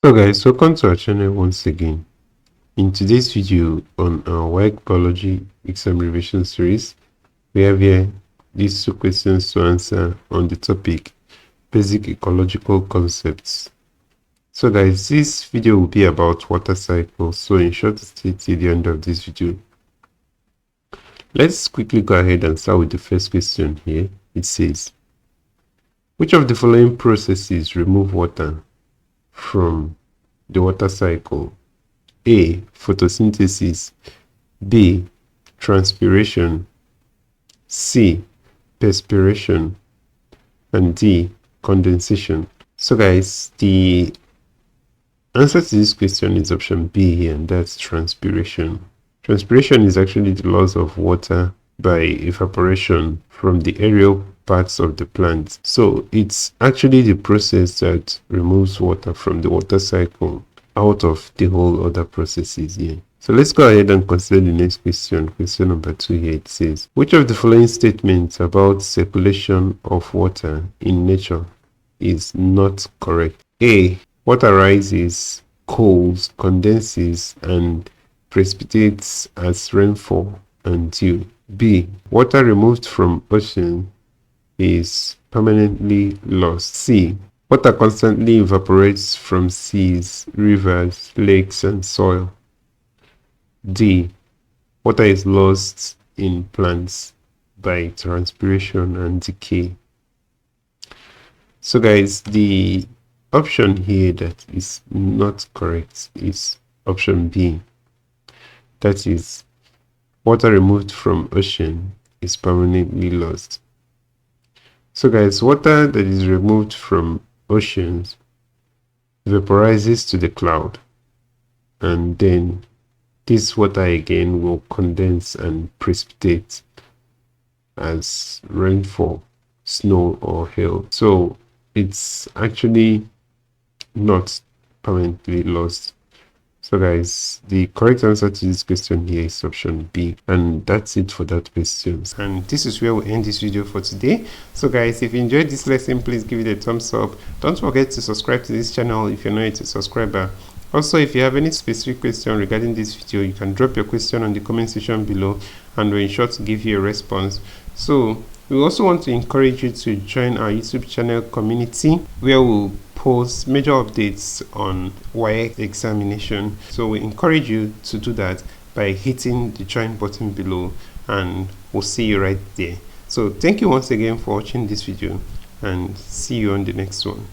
Hello guys, welcome to our channel once again. In today's video on our WAEC biology exam revision series, we have here these two questions to answer on the topic basic ecological concepts. So guys, this video will be about water cycles, so ensure to stay till the end of this video. Let's quickly go ahead and start with the first question here. It says, which of the following processes remove water from the water cycle? A. Photosynthesis. B. Transpiration. C. Perspiration. And D. Condensation. So guys, the answer to this question is option B here, and that's transpiration. Transpiration is actually the loss of water by evaporation from the aerial parts of the plant. So it's actually the process that removes water from the water cycle out of the whole other processes here. So let's go ahead and consider the next question. Question number 2 here. It says, which of the following statements about circulation of water in nature is not correct? A. Water rises, cools, condenses, and precipitates as rainfall and dew. B. Water removed from ocean is permanently lost. C. Water constantly evaporates from seas, rivers, lakes, and soil. D. Water is lost in plants by transpiration and decay. So guys, the option here that is not correct is option B. That is, water removed from ocean is permanently lost. So guys, water that is removed from oceans vaporizes to the cloud, and then this water again will condense and precipitate as rainfall, snow, or hail. So it's actually not permanently lost. So guys, the correct answer to this question here is option B, and that's it for that question. And this is where we end this video for today. So guys, if you enjoyed this lesson, please give it a thumbs up. Don't forget to subscribe to this channel if you're not yet a subscriber. Also, if you have any specific question regarding this video, you can drop your question on the comment section below, and we'll ensure to give you a response. So we also want to encourage you to join our YouTube channel community, where we'll post major updates on WAEC examination. So we encourage you to do that by hitting the join button below, and we'll see you right there. So thank you once again for watching this video, and see you on the next one.